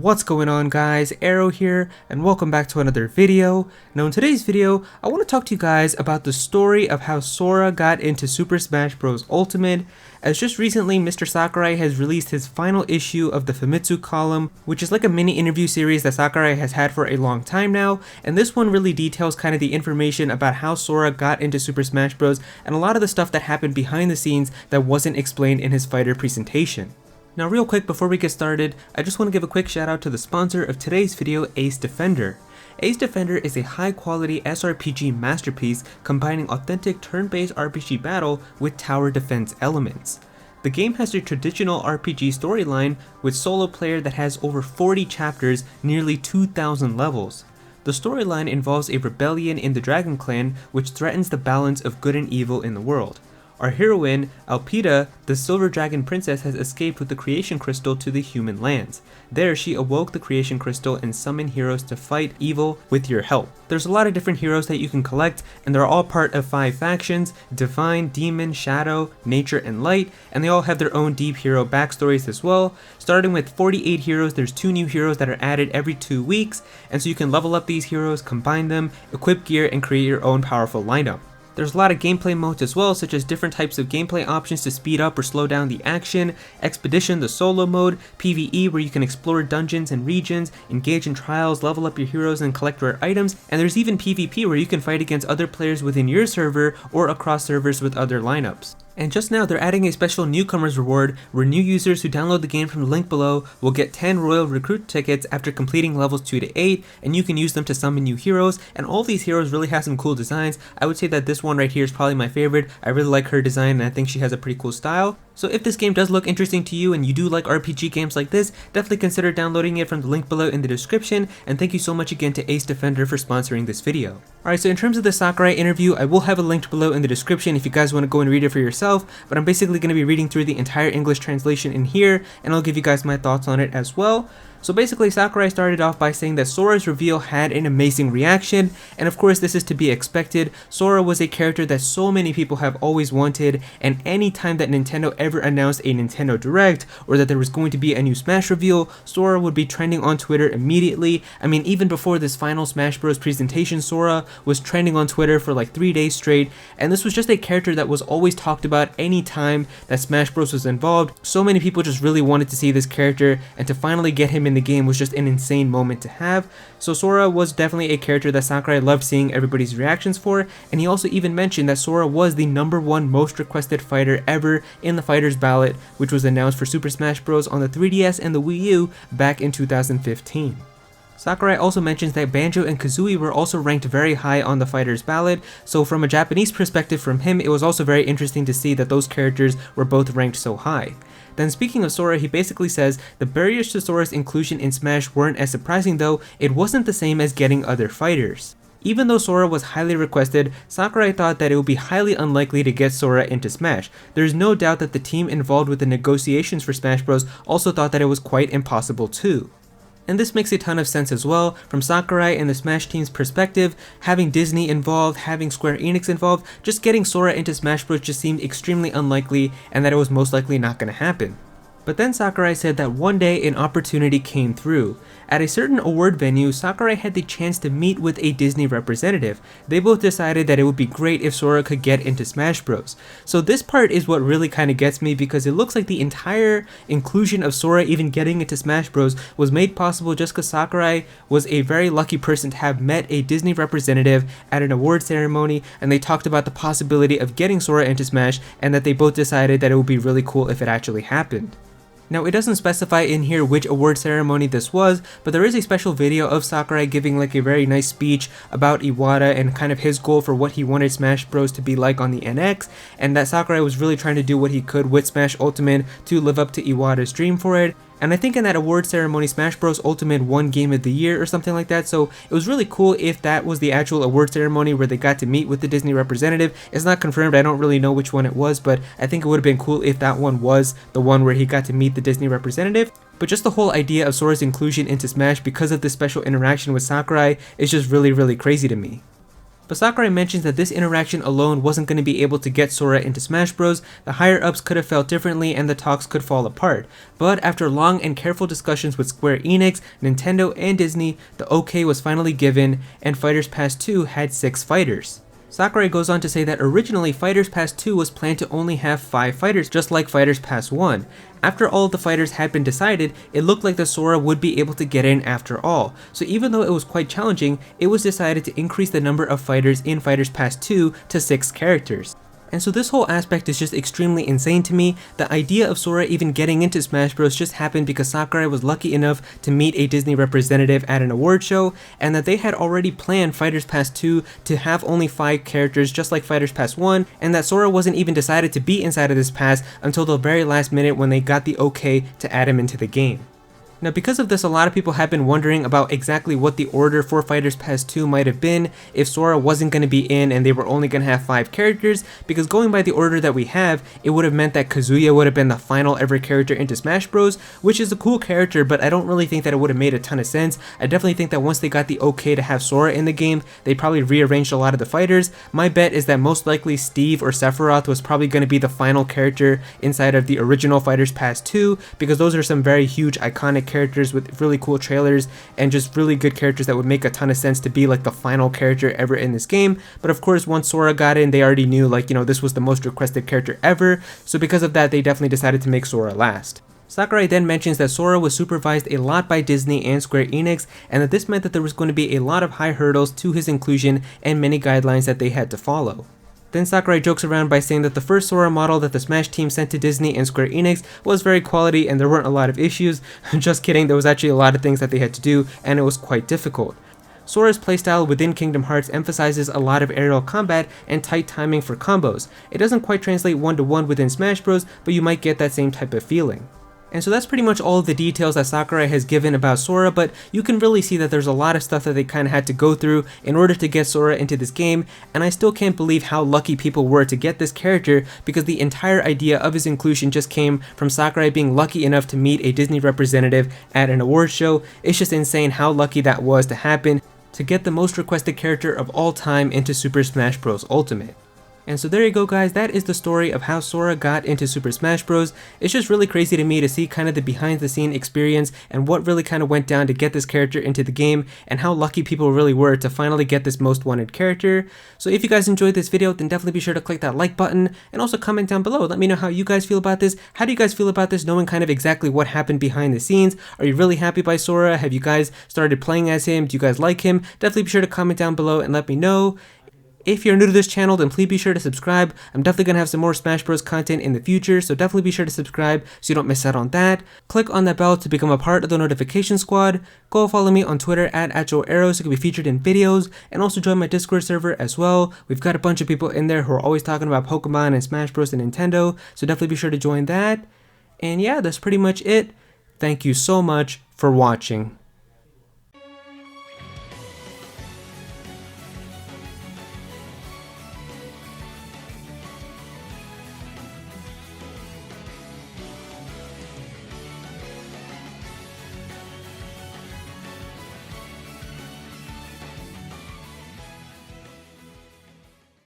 What's going on, guys? Aero here, and welcome back to another video. Now in today's video, I want to talk to you guys about the story of how Sora got into Super Smash Bros. Ultimate, as just recently Mr. Sakurai has released his final issue of the Famitsu column, which is like a mini interview series that Sakurai has had for a long time now, and this one really details kind of the information about how Sora got into Super Smash Bros. And a lot of the stuff that happened behind the scenes that wasn't explained in his fighter presentation. Now real quick before we get started, I just want to give a quick shout out to the sponsor of today's video, Ace Defender. Ace Defender is a high quality SRPG masterpiece combining authentic turn-based RPG battle with tower defense elements. The game has a traditional RPG storyline with solo player that has over 40 chapters, nearly 2,000 levels. The storyline involves a rebellion in the Dragon Clan which threatens the balance of good and evil in the world. Our heroine, Alpida, the Silver Dragon Princess, has escaped with the Creation Crystal to the human lands. There, she awoke the Creation Crystal and summoned heroes to fight evil with your help. There's a lot of different heroes that you can collect, and they're all part of 5 factions: Divine, Demon, Shadow, Nature, and Light, and they all have their own deep hero backstories as well. Starting with 48 heroes, there's 2 new heroes that are added every 2 weeks, and so you can level up these heroes, combine them, equip gear, and create your own powerful lineup. There's a lot of gameplay modes as well, such as different types of gameplay options to speed up or slow down the action, Expedition, the solo mode, PvE where you can explore dungeons and regions, engage in trials, level up your heroes, and collect rare items, and there's even PvP where you can fight against other players within your server or across servers with other lineups. And just now they're adding a special newcomers reward where new users who download the game from the link below will get 10 Royal Recruit tickets after completing levels 2 to 8, and you can use them to summon new heroes, and all these heroes really have some cool designs. I would say that this one right here is probably my favorite. I really like her design and I think she has a pretty cool style. So if this game does look interesting to you and you do like RPG games like this, definitely consider downloading it from the link below in the description, and thank you so much again to Ace Defender for sponsoring this video. Alright, so in terms of the Sakurai interview, I will have a link below in the description if you guys want to go and read it for yourself, but I'm basically going to be reading through the entire English translation in here, and I'll give you guys my thoughts on it as well. So basically Sakurai started off by saying that Sora's reveal had an amazing reaction, and of course this is to be expected. Sora was a character that so many people have always wanted, and anytime that Nintendo ever announced a Nintendo Direct or that there was going to be a new Smash reveal, Sora would be trending on Twitter immediately. I mean, even before this final Smash Bros presentation, Sora was trending on Twitter for like 3 days straight, and this was just a character that was always talked about any time that Smash Bros was involved. So many people just really wanted to see this character, and to finally get him in the game was just an insane moment to have. So Sora was definitely a character that Sakurai loved seeing everybody's reactions for, and he also even mentioned that Sora was the #1 most requested fighter ever in the Fighters Ballot, which was announced for Super Smash Bros. On the 3DS and the Wii U back in 2015. Sakurai also mentions that Banjo and Kazooie were also ranked very high on the Fighters Ballot, so from a Japanese perspective from him, it was also very interesting to see that those characters were both ranked so high. Then speaking of Sora, he basically says, the barriers to Sora's inclusion in Smash weren't as surprising though, it wasn't the same as getting other fighters. Even though Sora was highly requested, Sakurai thought that it would be highly unlikely to get Sora into Smash. There is no doubt that the team involved with the negotiations for Smash Bros. Also thought that it was quite impossible too. And this makes a ton of sense as well, from Sakurai and the Smash team's perspective. Having Disney involved, having Square Enix involved, just getting Sora into Smash Bros. Just seemed extremely unlikely, and that it was most likely not going to happen. But then Sakurai said that one day an opportunity came through. At a certain award venue, Sakurai had the chance to meet with a Disney representative. They both decided that it would be great if Sora could get into Smash Bros. So this part is what really kind of gets me, because it looks like the entire inclusion of Sora even getting into Smash Bros. Was made possible just because Sakurai was a very lucky person to have met a Disney representative at an award ceremony, and they talked about the possibility of getting Sora into Smash, and that they both decided that it would be really cool if it actually happened. Now it doesn't specify in here which award ceremony this was, but there is a special video of Sakurai giving like a very nice speech about Iwata and kind of his goal for what he wanted Smash Bros to be like on the NX, and that Sakurai was really trying to do what he could with Smash Ultimate to live up to Iwata's dream for it. And I think in that award ceremony, Smash Bros. Ultimate won Game of the Year or something like that, so it was really cool if that was the actual award ceremony where they got to meet with the Disney representative. It's not confirmed, I don't really know which one it was, but I think it would have been cool if that one was the one where he got to meet the Disney representative. But just the whole idea of Sora's inclusion into Smash because of this special interaction with Sakurai is just really crazy to me. But Sakurai mentions that this interaction alone wasn't going to be able to get Sora into Smash Bros. The higher ups could have felt differently and the talks could fall apart. But after long and careful discussions with Square Enix, Nintendo, and Disney, the okay was finally given, and Fighters Pass 2 had 6 fighters. Sakurai goes on to say that originally Fighters Pass 2 was planned to only have 5 fighters, just like Fighters Pass 1. After all of the fighters had been decided, it looked like the Sora would be able to get in after all. So even though it was quite challenging, it was decided to increase the number of fighters in Fighters Pass 2 to 6 characters. And so this whole aspect is just extremely insane to me. The idea of Sora even getting into Smash Bros just happened because Sakurai was lucky enough to meet a Disney representative at an award show, and that they had already planned Fighters Pass 2 to have only 5 characters just like Fighters Pass 1, and that Sora wasn't even decided to be inside of this pass until the very last minute when they got the okay to add him into the game. Now because of this, a lot of people have been wondering about exactly what the order for Fighters Pass 2 might have been if Sora wasn't going to be in and they were only going to have 5 characters, because going by the order that we have, it would have meant that Kazuya would have been the final ever character into Smash Bros, which is a cool character, but I don't really think that it would have made a ton of sense. I definitely think that once they got the okay to have Sora in the game, they probably rearranged a lot of the fighters. My bet is that most likely Steve or Sephiroth was probably going to be the final character inside of the original Fighters Pass 2, because those are some very huge iconic characters with really cool trailers and just really good characters that would make a ton of sense to be like the final character ever in this game. But of course, once Sora got in, they already knew, like, you know, this was the most requested character ever, so because of that, they definitely decided to make Sora last. Sakurai then mentions that Sora was supervised a lot by Disney and Square Enix, and that this meant that there was going to be a lot of high hurdles to his inclusion and many guidelines that they had to follow. Then Sakurai jokes around by saying that the first Sora model that the Smash team sent to Disney and Square Enix was very quality and there weren't a lot of issues. Just kidding, there was actually a lot of things that they had to do and it was quite difficult. Sora's playstyle within Kingdom Hearts emphasizes a lot of aerial combat and tight timing for combos. It doesn't quite translate one-to-one within Smash Bros, but you might get that same type of feeling. And so that's pretty much all of the details that Sakurai has given about Sora, but you can really see that there's a lot of stuff that they kind of had to go through in order to get Sora into this game, and I still can't believe how lucky people were to get this character, because the entire idea of his inclusion just came from Sakurai being lucky enough to meet a Disney representative at an award show. It's just insane how lucky that was to happen, to get the most requested character of all time into Super Smash Bros. Ultimate. And so there you go guys, that is the story of how Sora got into Super Smash Bros. It's just really crazy to me to see kind of the behind the scene experience and what really kind of went down to get this character into the game, and how lucky people really were to finally get this most wanted character. So if you guys enjoyed this video, then definitely be sure to click that like button and also comment down below. Let me know how you guys feel about this. How do you guys feel about this, knowing kind of exactly what happened behind the scenes? Are you really happy by Sora? Have you guys started playing as him? Do you guys like him? Definitely be sure to comment down below and let me know. If you're new to this channel, then please be sure to subscribe. I'm definitely going to have some more Smash Bros content in the future, so definitely be sure to subscribe so you don't miss out on that. Click on that bell to become a part of the notification squad. Go follow me on Twitter at Aero so you can be featured in videos, and also join my Discord server as well. We've got a bunch of people in there who are always talking about Pokemon and Smash Bros and Nintendo, so definitely be sure to join that. And yeah, that's pretty much it. Thank you so much for watching.